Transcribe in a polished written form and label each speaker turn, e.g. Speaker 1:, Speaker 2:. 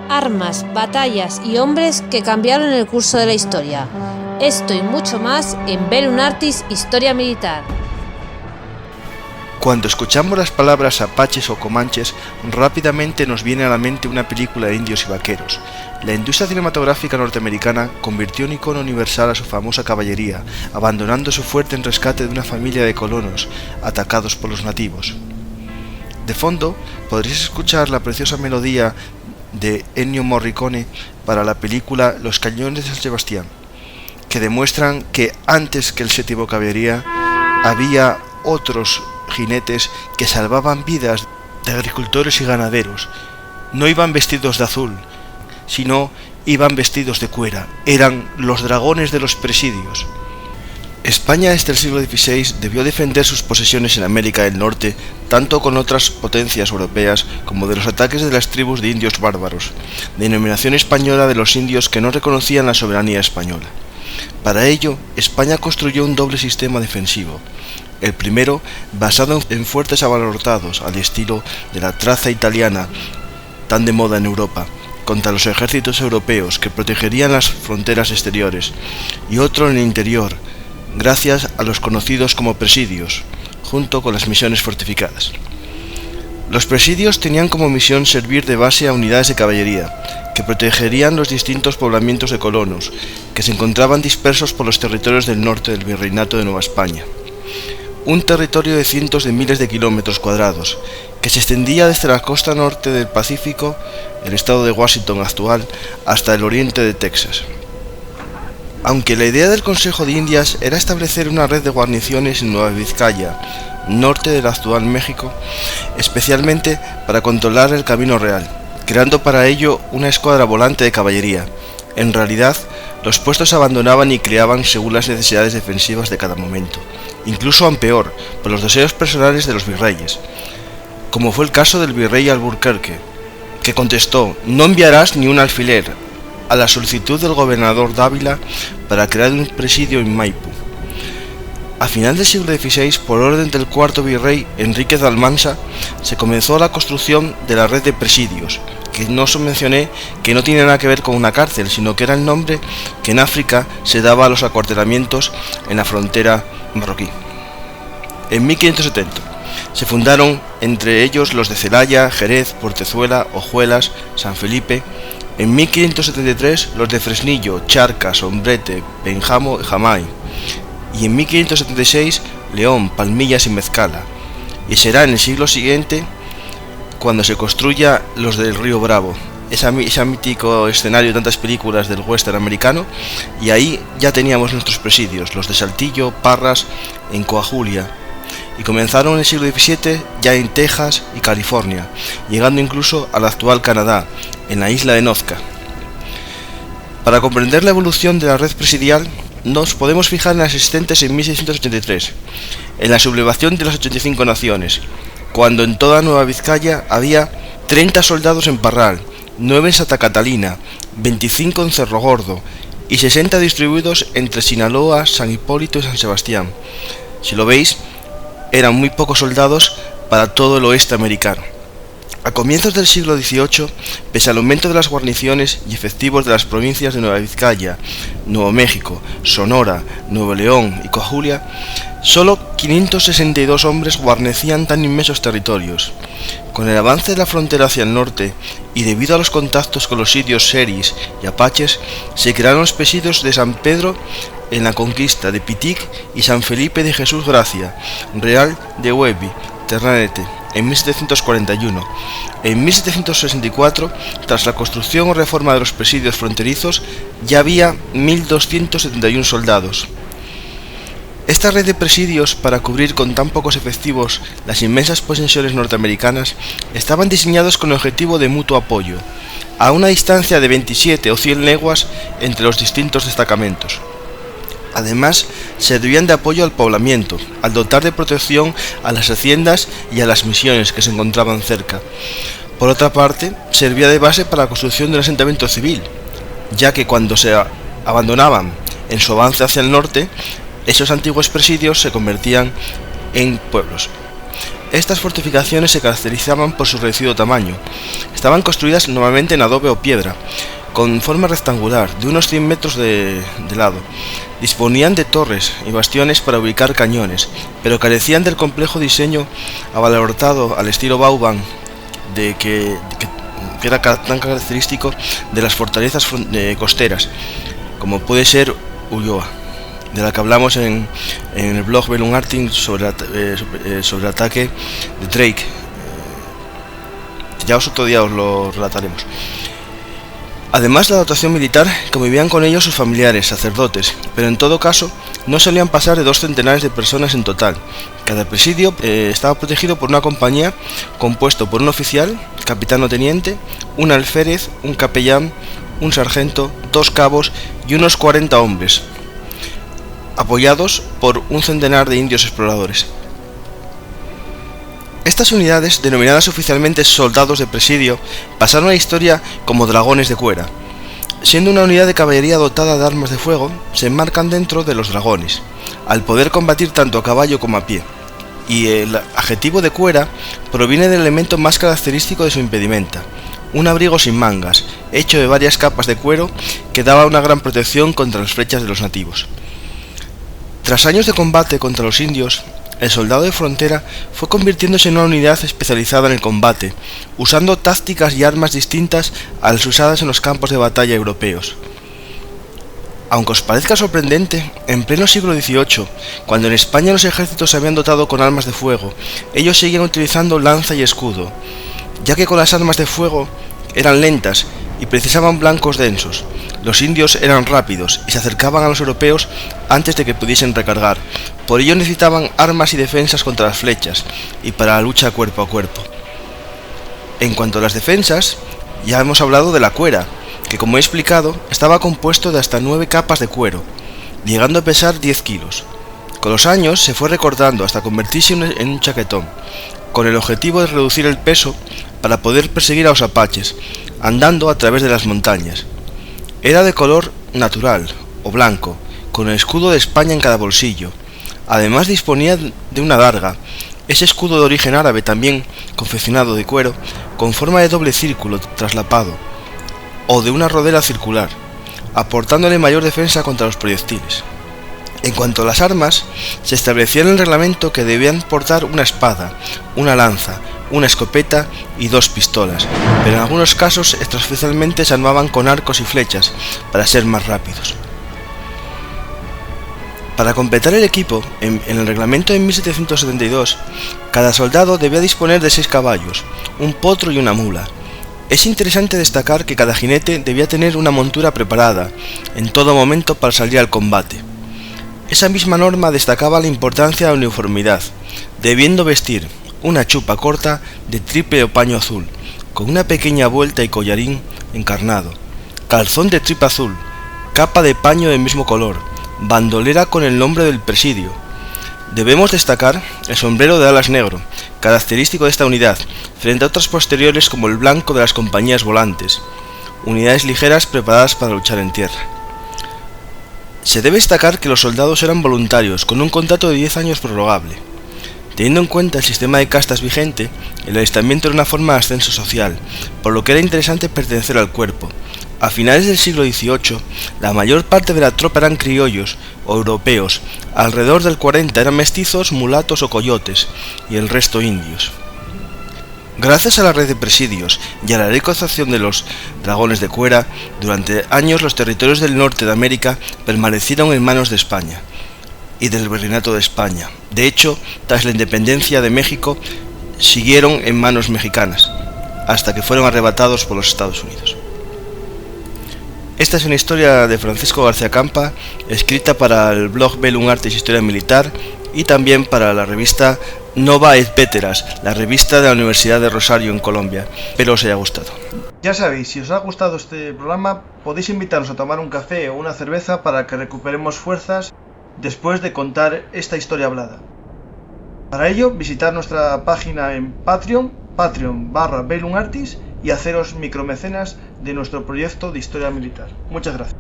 Speaker 1: Armas, batallas y hombres que cambiaron el curso de la historia. Esto y mucho más en Bellum Artis Historia Militar.
Speaker 2: Cuando escuchamos las palabras apaches o comanches, rápidamente nos viene a la mente una película de indios y vaqueros. La industria cinematográfica norteamericana convirtió en icono universal a su famosa caballería, abandonando su fuerte en rescate de una familia de colonos atacados por los nativos. De fondo, podréis escuchar la preciosa melodía de Ennio Morricone para la película Los Cañones de San Sebastián, que demuestran que antes que el séptimo caballería había otros jinetes que salvaban vidas de agricultores y ganaderos. No iban vestidos de azul, sino iban vestidos de cuera. Eran los dragones de los presidios. España desde el siglo XVI debió defender sus posesiones en América del Norte tanto con otras potencias europeas como de los ataques de las tribus de indios bárbaros, denominación española de los indios que no reconocían la soberanía española. Para ello, España construyó un doble sistema defensivo. El primero, basado en fuertes abarrotados al estilo de la traza italiana, tan de moda en Europa, contra los ejércitos europeos que protegerían las fronteras exteriores, y otro en el interior, gracias a los conocidos como presidios, junto con las misiones fortificadas. Los presidios tenían como misión servir de base a unidades de caballería, que protegerían los distintos poblamientos de colonos, que se encontraban dispersos por los territorios del norte del Virreinato de Nueva España. Un territorio de cientos de miles de kilómetros cuadrados, que se extendía desde la costa norte del Pacífico, el estado de Washington actual, hasta el oriente de Texas. Aunque la idea del Consejo de Indias era establecer una red de guarniciones en Nueva Vizcaya, norte del actual México, especialmente para controlar el Camino Real, creando para ello una escuadra volante de caballería. En realidad, los puestos se abandonaban y creaban según las necesidades defensivas de cada momento, incluso aún peor, por los deseos personales de los virreyes, como fue el caso del virrey Alburquerque, que contestó: "No enviarás ni un alfiler", a la solicitud del gobernador Dávila para crear un presidio en Maipú. A final del siglo XVI, por orden del cuarto virrey Enríquez de Almansa, se comenzó la construcción de la red de presidios, que no os mencioné que no tiene nada que ver con una cárcel, sino que era el nombre que en África se daba a los acuartelamientos en la frontera marroquí. En 1570 se fundaron entre ellos los de Celaya, Jerez, Portezuela, Hojuelas, San Felipe. En 1573 los de Fresnillo, Charcas, Sombrete, Benjamo y Jamay. Y en 1576 León, Palmillas y Mezcala. Y será en el siglo siguiente cuando se construya los del Río Bravo, ese mítico escenario de tantas películas del western americano, y ahí ya teníamos nuestros presidios, los de Saltillo, Parras, en Coahuila, y comenzaron en el siglo XVII ya en Texas y California, llegando incluso al actual Canadá, en la isla de Nazca. Para comprender la evolución de la red presidial, nos podemos fijar en las existentes en 1683, en la sublevación de las 85 naciones, cuando en toda Nueva Vizcaya había 30 soldados en Parral, 9 en Santa Catalina, 25 en Cerro Gordo y 60 distribuidos entre Sinaloa, San Hipólito y San Sebastián. Si lo veis, eran muy pocos soldados para todo el oeste americano. A comienzos del siglo XVIII, pese al aumento de las guarniciones y efectivos de las provincias de Nueva Vizcaya, Nuevo México, Sonora, Nuevo León y Coahuila, solo 562 hombres guarnecían tan inmensos territorios. Con el avance de la frontera hacia el norte y debido a los contactos con los indios seris y apaches, se crearon los presidios de San Pedro en la conquista de Pitic y San Felipe de Jesús Gracia, Real de Huevi, Ternate, en 1741. En 1764, tras la construcción o reforma de los presidios fronterizos, ya había 1.271 soldados. Esta red de presidios, para cubrir con tan pocos efectivos las inmensas posesiones norteamericanas, estaban diseñados con el objetivo de mutuo apoyo, a una distancia de 27 o 100 leguas entre los distintos destacamentos. Además, servían de apoyo al poblamiento, al dotar de protección a las haciendas y a las misiones que se encontraban cerca. Por otra parte, servía de base para la construcción de un asentamiento civil, ya que cuando se abandonaban en su avance hacia el norte, esos antiguos presidios se convertían en pueblos. Estas fortificaciones se caracterizaban por su reducido tamaño. Estaban construidas normalmente en adobe o piedra, con forma rectangular, de unos 100 metros de lado. Disponían de torres y bastiones para ubicar cañones, pero carecían del complejo diseño abarrotado al estilo Vauban que era tan característico de las fortalezas costeras, como puede ser Ulloa, de la que hablamos en el blog Bellum Artis sobre el ataque de Drake. Ya otro día os lo relataremos. Además de la dotación militar, convivían con ellos sus familiares, sacerdotes, pero en todo caso no solían pasar de 2 centenares de personas en total. Cada presidio estaba protegido por una compañía compuesto por un oficial, capitán o teniente, un alférez, un capellán, un sargento, 2 cabos y unos 40 hombres, apoyados por un centenar de indios exploradores. Estas unidades, denominadas oficialmente soldados de presidio, pasaron a la historia como dragones de cuera. Siendo una unidad de caballería dotada de armas de fuego, se enmarcan dentro de los dragones, al poder combatir tanto a caballo como a pie. Y el adjetivo de cuera proviene del elemento más característico de su impedimenta, un abrigo sin mangas, hecho de varias capas de cuero que daba una gran protección contra las flechas de los nativos. Tras años de combate contra los indios, el soldado de frontera fue convirtiéndose en una unidad especializada en el combate, usando tácticas y armas distintas a las usadas en los campos de batalla europeos. Aunque os parezca sorprendente, en pleno siglo XVIII, cuando en España los ejércitos se habían dotado con armas de fuego, ellos seguían utilizando lanza y escudo, ya que con las armas de fuego eran lentas y precisaban blancos densos. Los indios eran rápidos y se acercaban a los europeos antes de que pudiesen recargar. Por ello necesitaban armas y defensas contra las flechas y para la lucha cuerpo a cuerpo. En cuanto a las defensas, ya hemos hablado de la cuera, que como he explicado estaba compuesto de hasta 9 capas de cuero, llegando a pesar 10 kilos. Con los años se fue recortando hasta convertirse en un chaquetón, con el objetivo de reducir el peso para poder perseguir a los apaches, andando a través de las montañas. Era de color natural o blanco, con el escudo de España en cada bolsillo. Además disponía de una darga, ese escudo de origen árabe también confeccionado de cuero, con forma de doble círculo traslapado, o de una rodela circular, aportándole mayor defensa contra los proyectiles. En cuanto a las armas, se establecía en el reglamento que debían portar una espada, una lanza, una escopeta y 2 pistolas, pero en algunos casos extraoficialmente se armaban con arcos y flechas para ser más rápidos. Para completar el equipo, en el reglamento de 1772, cada soldado debía disponer de 6 caballos, un potro y una mula. Es interesante destacar que cada jinete debía tener una montura preparada en todo momento para salir al combate. Esa misma norma destacaba la importancia de la uniformidad, debiendo vestir una chupa corta de triple o paño azul, con una pequeña vuelta y collarín encarnado, calzón de tripa azul, capa de paño del mismo color, bandolera con el nombre del presidio. Debemos destacar el sombrero de alas negro, característico de esta unidad, frente a otras posteriores como el blanco de las compañías volantes, unidades ligeras preparadas para luchar en tierra. Se debe destacar que los soldados eran voluntarios, con un contrato de 10 años prorrogable. Teniendo en cuenta el sistema de castas vigente, el alistamiento era una forma de ascenso social, por lo que era interesante pertenecer al cuerpo. A finales del siglo XVIII, la mayor parte de la tropa eran criollos o europeos, alrededor del 40 eran mestizos, mulatos o coyotes, y el resto indios. Gracias a la red de presidios y a la reconstrucción de los dragones de cuera, durante años los territorios del norte de América permanecieron en manos de España y del Virreinato de España. De hecho, tras la independencia de México, siguieron en manos mexicanas, hasta que fueron arrebatados por los Estados Unidos. Esta es una historia de Francisco García Campa, escrita para el blog Bellum Artis Historia Militar y también para la revista Nova et Veteras, la revista de la Universidad de Rosario en Colombia. Espero os haya gustado. Ya sabéis, si os ha gustado este programa, podéis invitarnos a tomar un café o una cerveza para que recuperemos fuerzas después de contar esta historia hablada. Para ello, visitar nuestra página en Patreon, patreon.com/Bellum Artis, y haceros micromecenas de nuestro proyecto de historia militar. Muchas gracias.